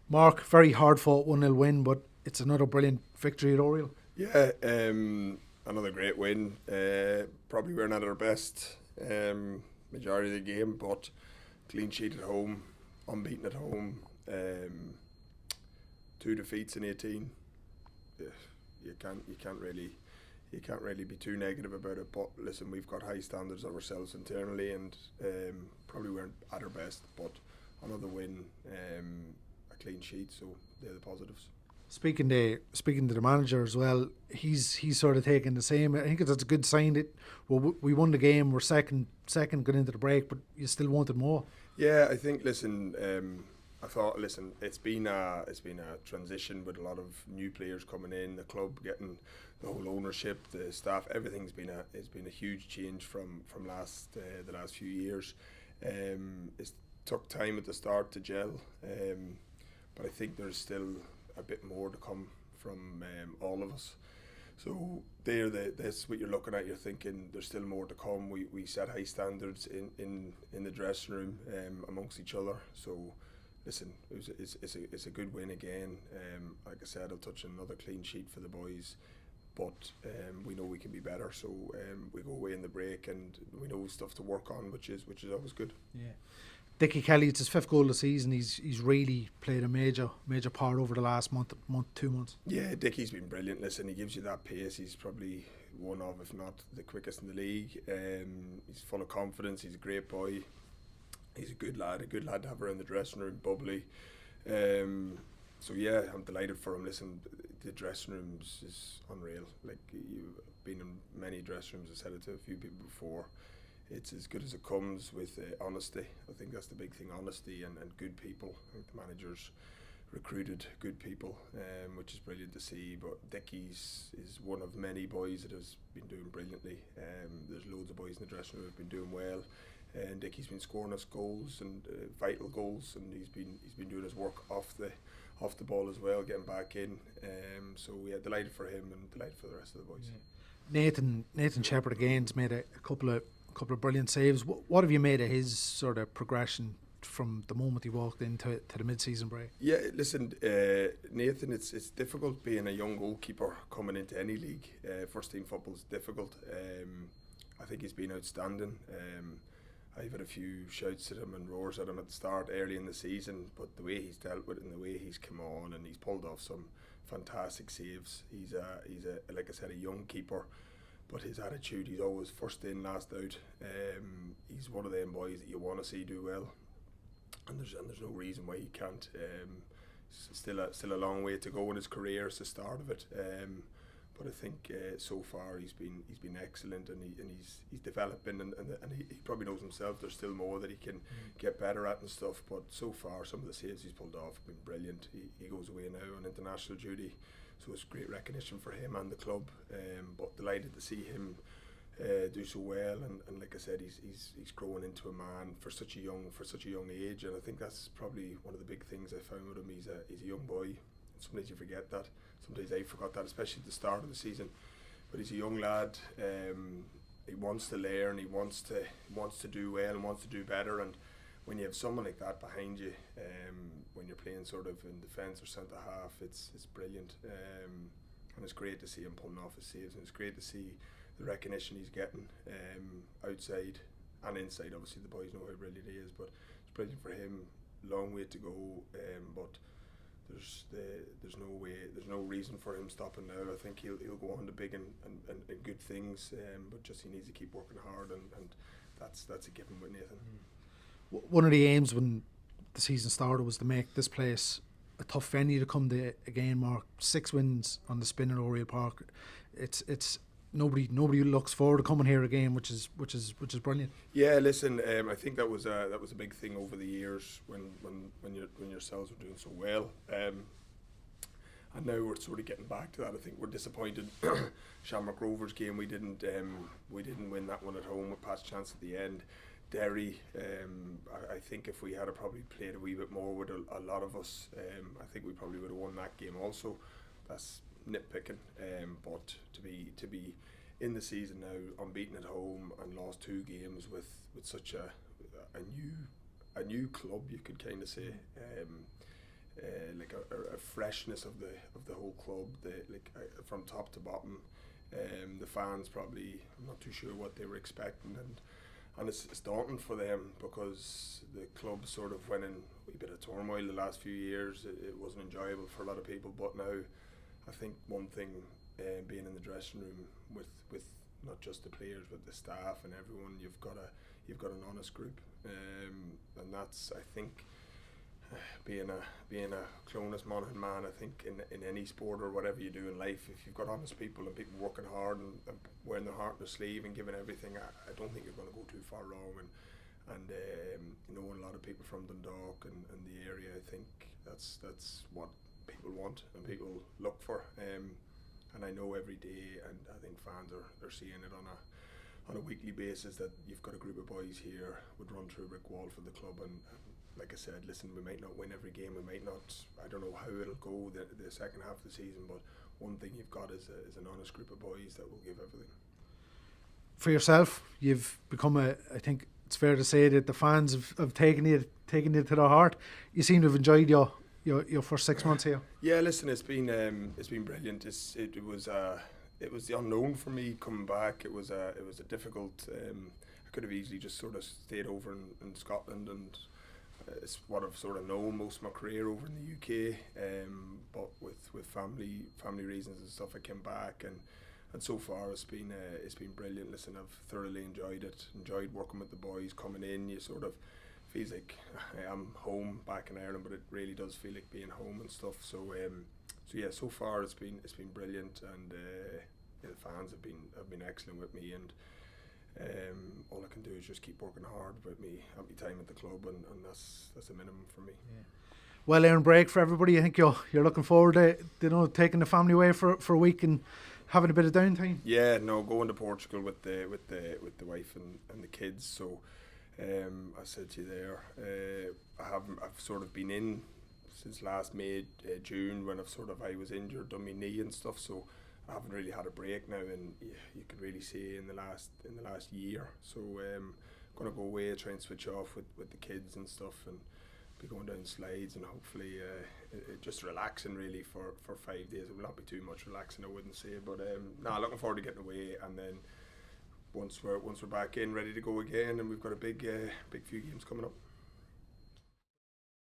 Mark, very hard fought 1-0 win, but it's another brilliant victory at Oriel. Yeah, another great win. Probably we're not at our best majority of the game, but clean sheet at home, unbeaten at home, two defeats in 18. Yeah, you can't really be too negative about it. But listen, we've got high standards of ourselves internally, and probably weren't at our best. But another win, a clean sheet, so they're the positives. Speaking to the manager as well, he's sort of taking the same. I think that's a good sign that we won the game. We're second going into the break, but you still wanted more. Yeah, I think. Listen, I thought. Listen, it's been a transition with a lot of new players coming in, the club getting the whole ownership, the staff. Everything's been a huge change from the last few years. It took time at the start to gel, but I think there's still a bit more to come from all of us. So that's what you're looking at. You're thinking there's still more to come. We set high standards in the dressing room amongst each other. So listen, it's a good win again. Like I said, I'll touch on another clean sheet for the boys, but we know we can be better. So we go away in the break, and we know stuff to work on, which is always good. Yeah. Dickie Kelly, it's his fifth goal of the season. He's really played a major part over the last month, 2 months. Yeah, Dickie's been brilliant. Listen, he gives you that pace. He's probably one of, if not the quickest in the league. He's full of confidence. He's a great boy. He's a good lad to have around the dressing room, bubbly. So yeah, I'm delighted for him. Listen, the dressing rooms is unreal. Like, you've been in many dressing rooms. I said it to a few people before. It's as good as it comes with honesty. I think that's the big thing, honesty and good people. I think the managers recruited good people, which is brilliant to see. But Dickie's is one of many boys that has been doing brilliantly. There's loads of boys in the dressing room who have been doing well, and Dickie's been scoring us goals and vital goals, and he's been doing his work off the ball as well, getting back in. So yeah, delighted for him and delighted for the rest of the boys. Yeah. Nathan Shepherd again's made a couple of brilliant saves. What have you made of his sort of progression from the moment he walked into the mid-season break? Yeah, listen, Nathan, it's difficult being a young goalkeeper coming into any league. First team football is difficult. I think he's been outstanding. I've had a few shouts at him and roars at him at the start early in the season, but the way he's dealt with it and the way he's come on and he's pulled off some fantastic saves. He's a like I said, a young keeper. But his attitude, he's always first in, last out. He's one of them boys that you want to see do well, and there's no reason why he can't. Still a long way to go in his career. It's the start of it, but I think so far he's been excellent, and he's developing, and he probably knows himself. There's still more that he can get better at and stuff. But so far, some of the saves he's pulled off have been brilliant. He goes away now on international duty. So it's great recognition for him and the club, but delighted to see him do so well. And like I said, he's growing into a man for such a young age, and I think that's probably one of the big things I found with him. He's a young boy. And sometimes you forget that. Sometimes I forgot that, especially at the start of the season. But he's a young lad. He wants to learn. He wants to do well and wants to do better. And when you have someone like that behind you, when you're playing sort of in defence or centre half, it's brilliant, and it's great to see him pulling off his saves, and it's great to see the recognition he's getting outside and inside. Obviously, the boys know how brilliant he is, but it's brilliant for him. Long way to go, but there's no reason for him stopping now. I think he'll go on to big and good things, but just he needs to keep working hard, and that's a given with Nathan. One of the aims when the season started was to make this place a tough venue to come to again, Mark. 6 wins on the spin at Oriel Park. It's nobody looks forward to coming here again, which is brilliant. Yeah, listen, I think that was a big thing over the years when yourselves were doing so well. And now we're sort of getting back to that. I think we're disappointed. Shamrock Rovers game, we didn't win that one at home with past chance at the end. Derry, I think if we had probably played a wee bit more with a lot of us, I think we probably would have won that game also. That's nitpicking, but to be in the season now, unbeaten at home and lost 2 games with such a new club, you could kind of say. like a freshness of the whole club, from top to bottom. The fans probably, I'm not too sure what they were expecting, and it's daunting for them because the club sort of went in a wee bit of turmoil the last few years. It wasn't enjoyable for a lot of people, but now I think one thing, being in the dressing room with not just the players but the staff and everyone, you've got an honest group, and that's, I think, being a clonus man, I think in any sport or whatever you do in life, if you've got honest people and people working hard and wearing their heart on their sleeve and giving everything, I don't think you're going to go too far wrong. And knowing a lot of people from Dundalk and the area, I think that's what people want and people look for. And I know every day, and I think fans are seeing it on a weekly basis, that you've got a group of boys here would run through a brick wall for the club. And like I said, listen, we might not win every game, we might not, I don't know how it'll go the second half of the season, but one thing you've got is an honest group of boys that will give everything. For yourself, you've become I think it's fair to say that the fans have taken it to their heart. You seem to have enjoyed your first 6 months here. Yeah, listen, it's been brilliant. It was the unknown for me coming back. It was a difficult. I could have easily just sort of stayed over in Scotland, and it's what I've sort of known most of my career over in the UK. But with family reasons and stuff, I came back, and so far it's been brilliant. Listen, I've thoroughly enjoyed it. Enjoyed working with the boys. Coming in, you sort of feels like I am home back in Ireland, but it really does feel like being home and stuff. So yeah, so far it's been brilliant, and the fans have been excellent with me, and all I can do is just keep working hard with me at my time at the club, and that's a minimum for me. Yeah. Well earned break for everybody. I think you're looking forward to taking the family away for a week and having a bit of downtime. Yeah, no, going to Portugal with the wife and the kids. So I said to you there, I've sort of been in since last May, June, when I was injured, done my knee and stuff. So I haven't really had a break now, and you could really see in the last year. So I'm gonna go away, try and switch off with the kids and stuff, and be going down slides, and hopefully just relaxing really for 5 days. It will not be too much relaxing, I wouldn't say, but looking forward to getting away, and then once we're back in, ready to go again, and we've got a big few games coming up.